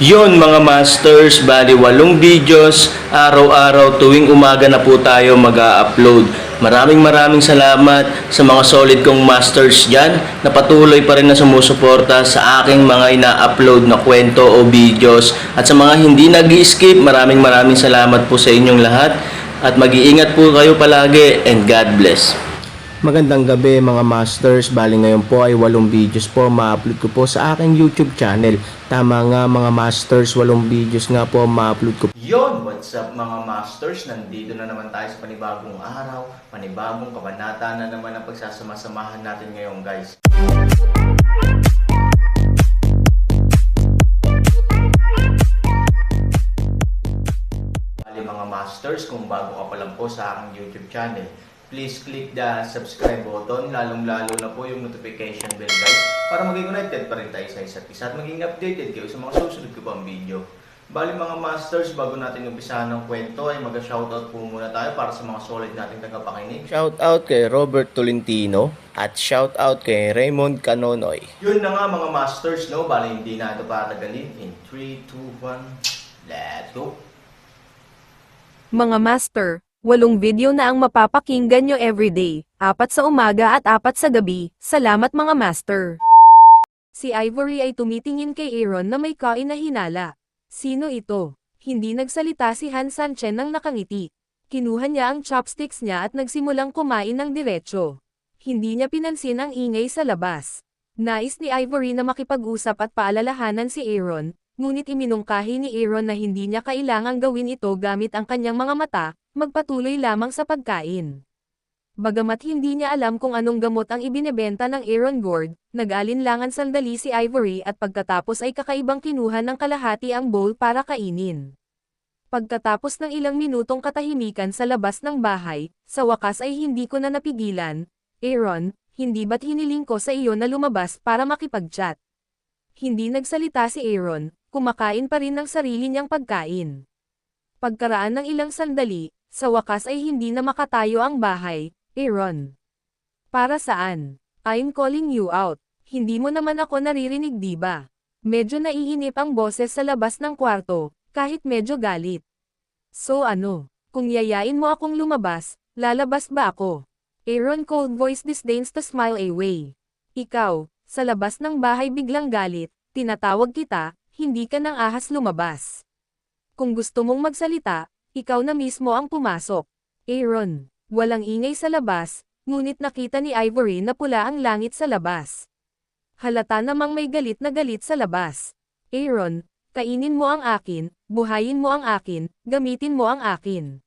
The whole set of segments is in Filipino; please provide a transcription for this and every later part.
Yon mga masters, bali 8 videos, araw-araw tuwing umaga na po tayo mag-a-upload. Maraming salamat sa mga solid kong masters dyan na patuloy pa rin na sumusuporta sa aking mga ina-upload na kwento o videos. At sa mga hindi nag-skip, maraming salamat po sa inyong lahat. At mag-iingat po kayo palagi and God bless. Magandang gabi mga masters, bali ngayon po ay 8 videos po ma-upload ko po sa aking YouTube channel. Tama nga mga masters, 8 videos nga po ma-upload ko. Yon, what's up mga masters? Nandito na naman tayo sa panibagong araw, panibagong kabanata na naman ang pagsasama-samahan natin ngayon guys. Bali mga masters, kung bago ka pa lang po sa aking YouTube channel, please click the subscribe button, lalong-lalo na po yung notification bell guys, para maging connected pa rin tayo sa isa't isa at maging updated kayo sa mga susunod ko pang video. Bali mga masters, bago natin umpisahan ng kwento ay mag-shoutout po muna tayo para sa mga solid nating tagapakinig. Shoutout kay Robert Tolentino at shoutout kay Raymond Canonoy. Yun na nga mga masters, no? Bali hindi na ito patagalin. In 3, 2, 1, let's go! Mga master, 8 video na ang mapapakinggan nyo everyday, 4 sa umaga at 4 sa gabi. Salamat mga master. Si Ivory ay tumitingin kay Aaron na may kain na hinala. Sino ito? Hindi nagsalita si Han Sanchen nang nakangiti. Kinuha niya ang chopsticks niya at nagsimulang kumain ng diretso. Hindi niya pinansin ang ingay sa labas. Nais ni Ivory na makipag-usap at paalalahanan si Aaron, ngunit iminungkahi ni Aaron na hindi niya kailangang gawin ito gamit ang kanyang mga mata, magpatuloy lamang sa pagkain. Bagamat hindi niya alam kung anong gamot ang ibinebenta ng Aaron Gord, nag-alinlangan sandali si Ivory at pagkatapos ay kakaibang kinuha ng kalahati ang bowl para kainin. Pagkatapos ng ilang minutong katahimikan sa labas ng bahay, sa wakas ay hindi ko na napigilan. Aaron, hindi ba't hiniling ko sa iyo na lumabas para makipag-chat? Hindi nagsalita si Aaron, kumakain pa rin ng sarili niyang pagkain. Pagkaraan ng ilang sandali, sa wakas ay hindi na makatayo ang bahay. Aaron. Para saan? I'm calling you out. Hindi mo naman ako naririnig diba? Medyo naiinip ang boses sa labas ng kwarto, kahit medyo galit. So ano? Kung yayain mo akong lumabas, lalabas ba ako? Aaron cold voice disdains to smile away. Ikaw, sa labas ng bahay biglang galit, tinatawag kita, hindi ka nang ahas lumabas. Kung gusto mong magsalita, ikaw na mismo ang pumasok. Aaron, walang ingay sa labas, ngunit nakita ni Ivory na pula ang langit sa labas. Halata namang may galit na galit sa labas. Aaron, kainin mo ang akin, buhayin mo ang akin, gamitin mo ang akin.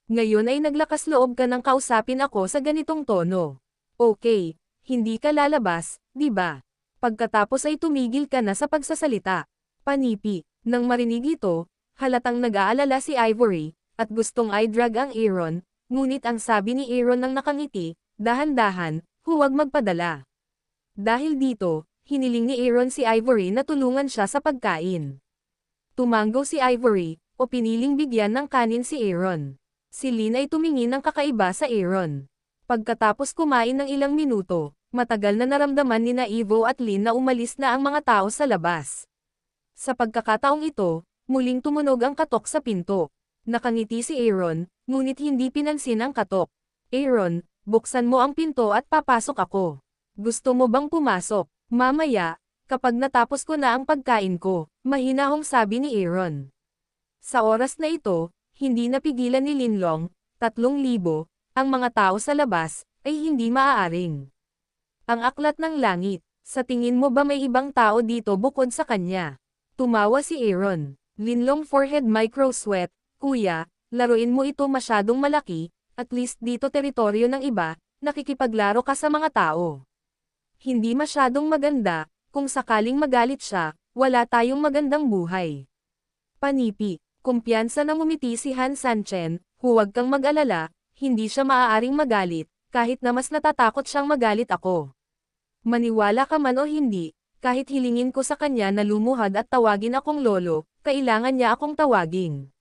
Ngayon ay naglakas loob ka nang kausapin ako sa ganitong tono. Okay, hindi ka lalabas, di ba? Pagkatapos ay tumigil ka na sa pagsasalita. Panipi, nang marinig ito, halatang nag-aalala si Ivory, at gustong i-drag ang Aaron, ngunit ang sabi ni Aaron nang nakangiti, dahan-dahan, huwag magpadala. Dahil dito, hiniling ni Aaron si Ivory na tulungan siya sa pagkain. Tumanggo si Ivory, o piniling bigyan ng kanin si Aaron. Si Lynn ay tumingin ng kakaiba sa Aaron. Pagkatapos kumain ng ilang minuto, matagal na naramdaman ni Ivo at Lynn na umalis na ang mga tao sa labas. Sa pagkakataong ito, muling tumunog ang katok sa pinto. Nakangiti si Aaron, ngunit hindi pinansin ang katok. Aaron, buksan mo ang pinto at papasok ako. Gusto mo bang pumasok? Mamaya, kapag natapos ko na ang pagkain ko, mahinahong sabi ni Aaron. Sa oras na ito, hindi napigilan ni Linlong, 3,000, ang mga tao sa labas, ay hindi maaaring. Ang aklat ng langit, sa tingin mo ba may ibang tao dito bukod sa kanya? Tumawa si Aaron. Linlong forehead micro sweat, kuya, laruin mo ito masyadong malaki, at least dito teritoryo ng iba, nakikipaglaro ka sa mga tao. Hindi masyadong maganda, kung sakaling magalit siya, wala tayong magandang buhay. Panipi, kumpiyansa na ngumiti si Han Sanchen, huwag kang mag-alala, hindi siya maaaring magalit, kahit na mas natatakot siyang magalit ako. Maniwala ka man o hindi, kahit hilingin ko sa kanya na lumuhad at tawagin akong lolo, kailangan niya akong tawagin.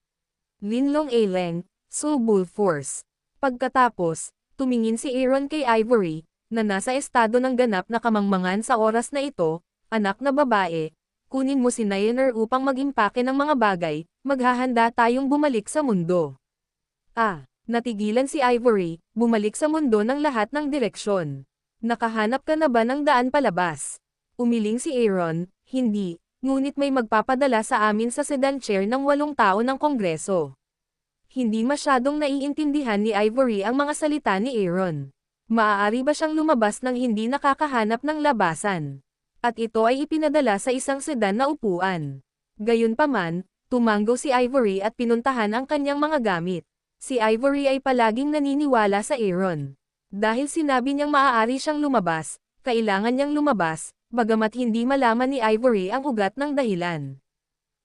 Linlong Aleng, Subul Force. Pagkatapos, tumingin si Aaron kay Ivory, na nasa estado ng ganap na kamangmangan sa oras na ito, anak na babae, kunin mo si Nayaner upang mag-impake ng mga bagay, maghahanda tayong bumalik sa mundo. Natigilan si Ivory, bumalik sa mundo ng lahat ng direksyon. Nakahanap ka na ba ng daan palabas? Umiling si Aaron, hindi, ngunit may magpapadala sa amin sa sedan chair ng 8 tao ng Kongreso. Hindi masyadong naiintindihan ni Ivory ang mga salita ni Aaron. Maaari ba siyang lumabas nang hindi nakakahanap ng labasan? At ito ay ipinadala sa isang sedan na upuan. Gayunpaman, tumanggo si Ivory at pinuntahan ang kanyang mga gamit. Si Ivory ay palaging naniniwala sa Aaron. Dahil sinabi niyang maaari siyang lumabas, kailangan niyang lumabas, bagamat hindi malaman ni Ivory ang ugat ng dahilan.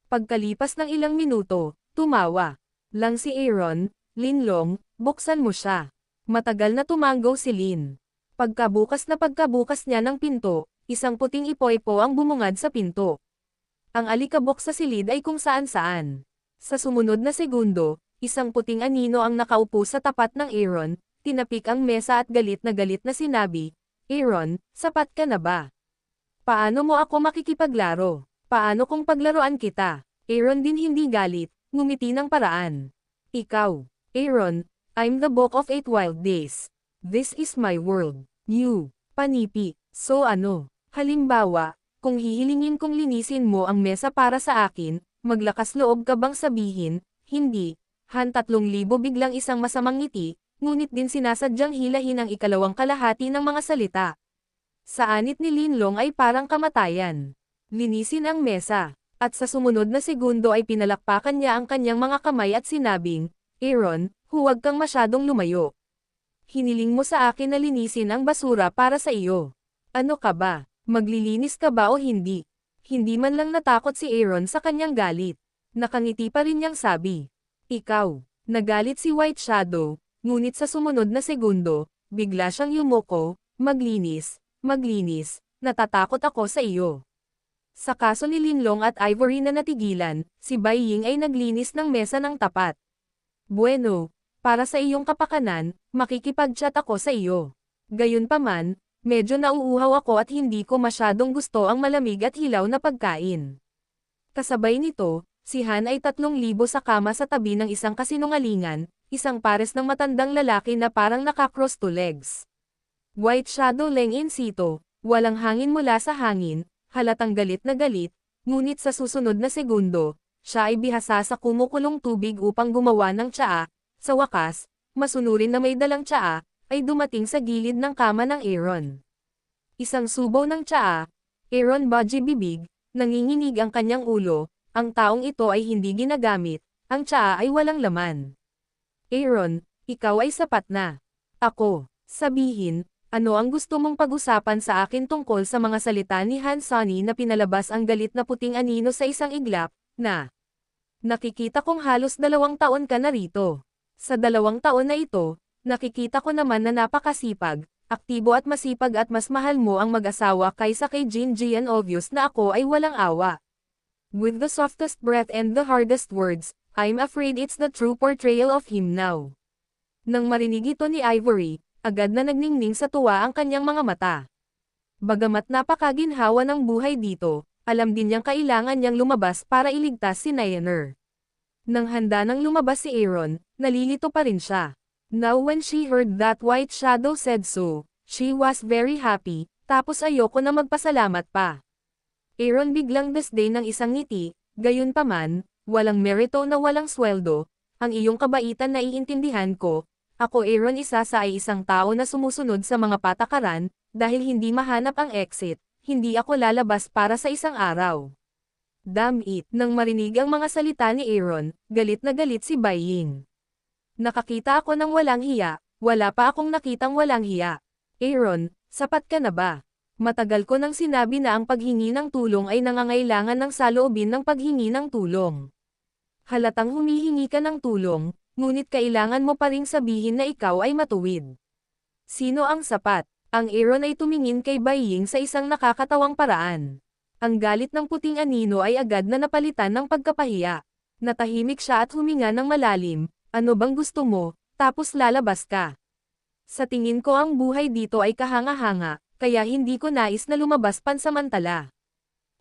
Pagkalipas ng ilang minuto, tumawa lang si Aaron. Linlong, buksan mo siya. Matagal na tumanggo si Lin. Pagkabukas niya ng pinto, isang puting ipoy-po ang bumungad sa pinto. Ang alikabok sa silid ay kung saan-saan. Sa sumunod na segundo, isang puting anino ang nakaupo sa tapat ng Aaron, tinapik ang mesa at galit na sinabi, "Aaron, sapat ka na ba? Paano mo ako makikipaglaro? Paano kung paglaruan kita?" Aaron din hindi galit, ngumiti ng paraan. "Ikaw, Aaron, I'm the Book of 8 Wild Days. This is my world. You, panipi, so ano? Halimbawa, kung hihilingin kong linisin mo ang mesa para sa akin, maglakas loob ka bang sabihin, hindi?" Han 3,000 biglang isang masamang ngiti, ngunit din sinasadyang hilahin ang ikalawang kalahati ng mga salita. Sa anit ni Linlong ay parang kamatayan. Linisin ang mesa, at sa sumunod na segundo ay pinalakpakan niya ang kanyang mga kamay at sinabing, "Aaron, huwag kang masyadong lumayo. Hiniling mo sa akin na linisin ang basura para sa iyo. Ano ka ba? Maglilinis ka ba o hindi?" Hindi man lang natakot si Aaron sa kanyang galit. Nakangiti pa rin niyang sabi, "Ikaw." Nagalit si White Shadow, ngunit sa sumunod na segundo, bigla siyang yumuko, "Maglinis, natatakot ako sa iyo." Sa kaso ni Linlong at Ivory na natigilan, si Bai Ying ay naglinis ng mesa ng tapat. "Bueno, para sa iyong kapakanan, makikipag-chat ako sa iyo. Gayunpaman, medyo nauuhaw ako at hindi ko masyadong gusto ang malamig at hilaw na pagkain." Kasabay nito, si Han ay 3,000 sa kama sa tabi ng isang kasinungalingan, isang pares ng matandang lalaki na parang naka-cross to legs. White Shadow Leng in situ, walang hangin mula sa hangin, halatang galit na galit, ngunit sa susunod na segundo, siya ay bihasa sa kumukulong tubig upang gumawa ng tsaa. Sa wakas, masunurin na may dalang tsaa, ay dumating sa gilid ng kama ng Aaron. Isang subaw ng tsaa, Aaron Baji bibig, nanginginig ang kanyang ulo, ang taong ito ay hindi ginagamit, ang tsaa ay walang laman. "Aaron, ikaw ay sapat na. Ako, sabihin, ano ang gusto mong pag-usapan sa akin tungkol sa mga salita ni Han Sunny na pinalabas ang galit na puting anino sa isang iglap, na nakikita kong halos 2 taon ka na rito. Sa 2 taon na ito, nakikita ko naman na napakasipag, aktibo at masipag at mas mahal mo ang mag-asawa kaysa kay Jin Jian. Obvious na ako ay walang awa. With the softest breath and the hardest words, I'm afraid it's the true portrayal of him now." Nang marinig ito ni Ivory, agad na nagningning sa tuwa ang kanyang mga mata. Bagamat napakaginhawa ng buhay dito, alam din niyang kailangan niyang lumabas para iligtas si Nayaner. Nang handa nang lumabas si Aaron, nalilito pa rin siya. Now when she heard that White Shadow said so, she was very happy, tapos ayoko na magpasalamat pa. Aaron biglang disdain ng isang ngiti, "Gayunpaman, walang merito na walang sweldo, ang iyong kabaitan na iintindihan ko. Ako Aaron isa sa ay isang tao na sumusunod sa mga patakaran, dahil hindi mahanap ang exit, hindi ako lalabas para sa isang araw." Damn it! Nang marinig ang mga salita ni Aaron, galit na galit si Bai Ying. "Nakakita ako ng walang hiya, wala pa akong nakitang walang hiya. Aaron, sapat ka na ba? Matagal ko nang sinabi na ang paghingi ng tulong ay nangangailangan ng saloobin ng paghingi ng tulong. Halatang humihingi ka ng tulong, ngunit kailangan mo pa ring sabihin na ikaw ay matuwid. Sino ang sapat?" Ang Aaron ay tumingin kay Bai Ying sa isang nakakatawang paraan. Ang galit ng puting anino ay agad na napalitan ng pagkapahiya. Natahimik siya at huminga ng malalim, "Ano bang gusto mo, tapos lalabas ka? Sa tingin ko ang buhay dito ay kahanga-hanga, kaya hindi ko nais na lumabas pansamantala.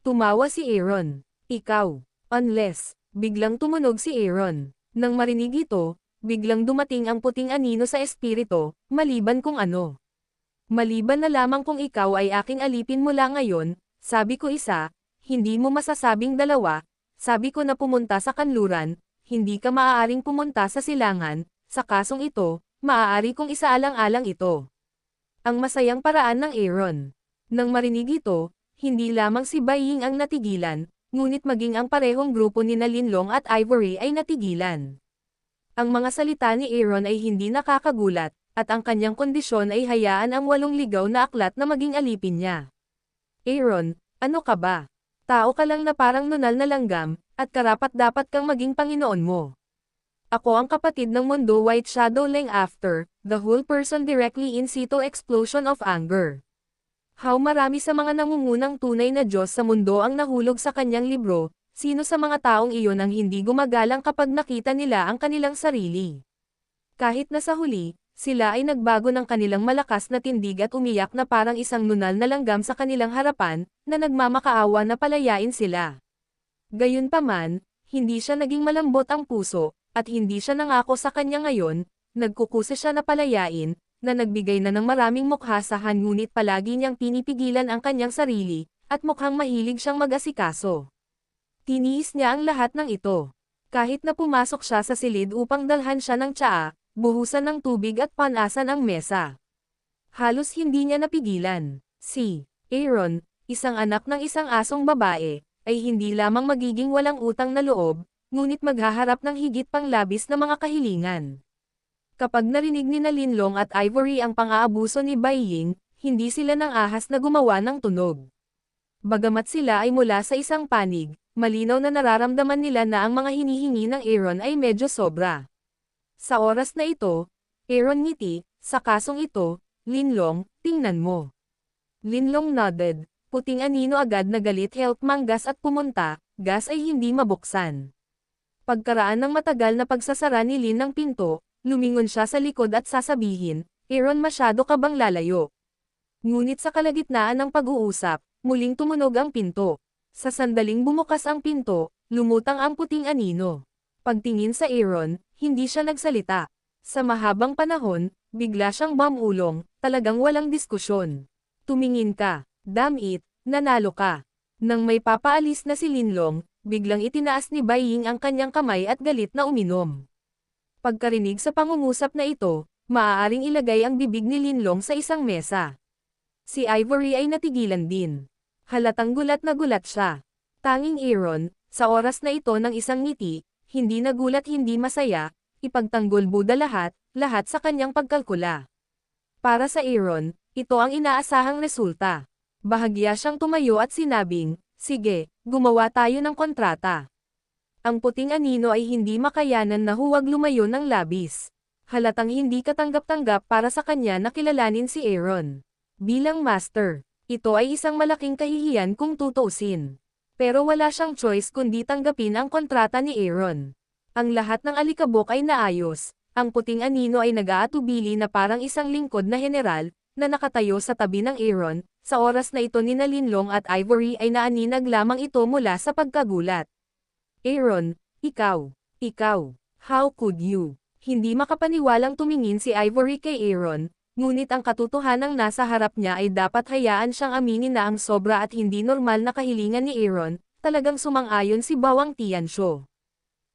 Tumawa si Aaron. Ikaw. Unless, biglang tumunog si Aaron. Nang marinig ito, biglang dumating ang puting anino sa espiritu, maliban kung ano. Maliban na lamang kung ikaw ay aking alipin mula ngayon, sabi ko isa, hindi mo masasabing dalawa, sabi ko na pumunta sa kanluran, hindi ka maaaring pumunta sa silangan, sa kasong ito, maaari kong isaalang-alang ito. Ang masayang paraan ng Aaron. Nang marinig ito, hindi lamang si Bai Ying ang natigilan, ngunit maging ang parehong grupo ni Linlong at Ivory ay natigilan. Ang mga salita ni Aaron ay hindi nakakagulat, at ang kanyang kondisyon ay hayaan ang 8 ligaw na aklat na maging alipin niya. Aaron, ano ka ba? Tao ka lang na parang nunal na langgam, at karapat-dapat kang maging Panginoon mo. Ako ang kapatid ng mundo White Shadow Lang after, the whole person directly in situ explosion of anger. How marami sa mga nangungunang tunay na Diyos sa mundo ang nahulog sa kanyang libro, sino sa mga taong iyon ang hindi gumagalang kapag nakita nila ang kanilang sarili. Kahit na sa huli, sila ay nagbago ng kanilang malakas na tindig at umiyak na parang isang nunal na langgam sa kanilang harapan, na nagmamakaawa na palayain sila. Gayunpaman, hindi siya naging malambot ang puso, at hindi siya nangako sa kanya ngayon, nagkukusa siya na palayain, na nagbigay na ng maraming mukhasahan ngunit palagi niyang pinipigilan ang kanyang sarili, at mukhang mahilig siyang mag-asikaso. Tiniis niya ang lahat ng ito. Kahit na pumasok siya sa silid upang dalhan siya ng tsaa, buhusan ng tubig at panasan ang mesa. Halos hindi niya napigilan. Si Aaron, isang anak ng isang asong babae, ay hindi lamang magiging walang utang na loob, ngunit maghaharap ng higit pang labis na mga kahilingan. Kapag narinig ni Linlong at Ivory ang pang-aabuso ni Bai Ying, hindi sila nang ahas na gumawa ng tunog. Bagamat sila ay mula sa isang panig, malinaw na nararamdaman nila na ang mga hinihingi ng Aaron ay medyo sobra. Sa oras na ito, Aaron ngiti, sa kasong ito, Linlong, tingnan mo. Linlong nodded, puting anino agad na galit help manggas at pumunta, gas ay hindi mabuksan. Pagkaraan ng matagal na pagsasara ni Lin ng pinto, lumingon siya sa likod at sasabihin, Aaron masyado ka bang lalayo? Ngunit sa kalagitnaan ng pag-uusap, muling tumunog ang pinto. Sa sandaling bumukas ang pinto, lumutang ang puting anino. Pagtingin sa Aaron, hindi siya nagsalita. Sa mahabang panahon, bigla siyang bumulong, talagang walang diskusyon. Tumingin ka, damn it, nanalo ka. Nang may papaalis na si Linlong, biglang itinaas ni Bai Ying ang kanyang kamay at galit na uminom. Pagkarinig sa pangungusap na ito, maaaring ilagay ang bibig ni Linlong sa isang mesa. Si Ivory ay natigilan din. Halatang gulat na gulat siya. Tanging Aaron, sa oras na ito ng isang ngiti, hindi nagulat hindi masaya, ipagtanggol Buda lahat sa kanyang pagkalkula. Para sa Aaron, ito ang inaasahang resulta. Bahagya siyang tumayo at sinabing, sige, gumawa tayo ng kontrata. Ang puting anino ay hindi makayanan na huwag lumayo ng labis. Halatang hindi katanggap-tanggap para sa kanya na kilalanin si Aaron. Bilang master, ito ay isang malaking kahihiyan kung tutuusin. Pero wala siyang choice kundi tanggapin ang kontrata ni Aaron. Ang lahat ng alikabok ay naayos, ang puting anino ay nag-aatubili na parang isang lingkod na general, na nakatayo sa tabi ng Aaron, sa oras na ito ni Linlong at Ivory ay naaninag lamang ito mula sa pagkagulat. Aaron, ikaw, how could you? Hindi makapaniwalang tumingin si Ivory kay Aaron, ngunit ang katotohanang nasa harap niya ay dapat hayaan siyang aminin na ang sobra at hindi normal na kahilingan ni Aaron, talagang sumang-ayon si Bawang Tianshu.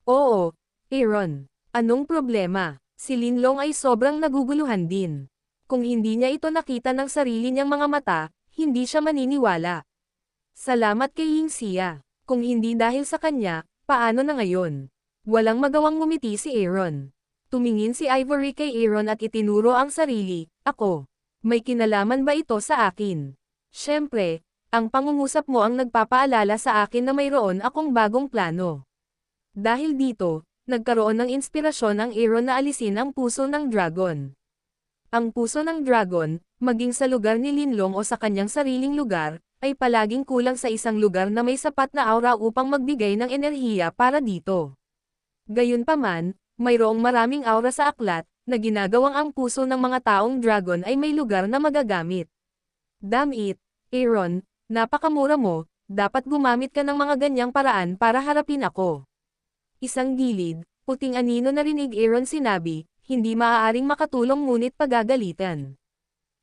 Oo, Aaron, anong problema? Si Linlong ay sobrang naguguluhan din. Kung hindi niya ito nakita ng sarili niyang mga mata, hindi siya maniniwala. Salamat kay Ying Xia. Kung hindi dahil sa kanya, paano na ngayon? Walang magawang ngumiti si Aaron. Tumingin si Ivory kay Aaron at itinuro ang sarili, ako. May kinalaman ba ito sa akin? Siyempre, ang pangungusap mo ang nagpapaalala sa akin na mayroon akong bagong plano. Dahil dito, nagkaroon ng inspirasyon ang Aaron na alisin ang puso ng dragon. Ang puso ng dragon, maging sa lugar ni Linlong o sa kanyang sariling lugar, ay palaging kulang sa isang lugar na may sapat na aura upang magbigay ng enerhiya para dito. Gayunpaman, mayroong maraming aura sa aklat, na ginagawang ang puso ng mga taong dragon ay may lugar na magagamit. Damn it, Aaron, napakamura mo, Dapat gumamit ka ng mga ganyang paraan para harapin ako. Isang gilid, puting anino narinig Aaron sinabi, hindi maaaring makatulong ngunit pagagalitan.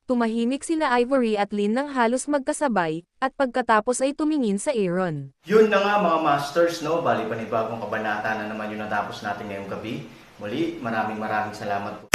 Tumahimik sina Ivory at Lynn ng halos magkasabay, at pagkatapos ay tumingin sa Aaron. Yun na nga mga masters, no? Bali panibagong kabanata na naman yung natapos natin ngayong gabi. Muli, maraming salamat po.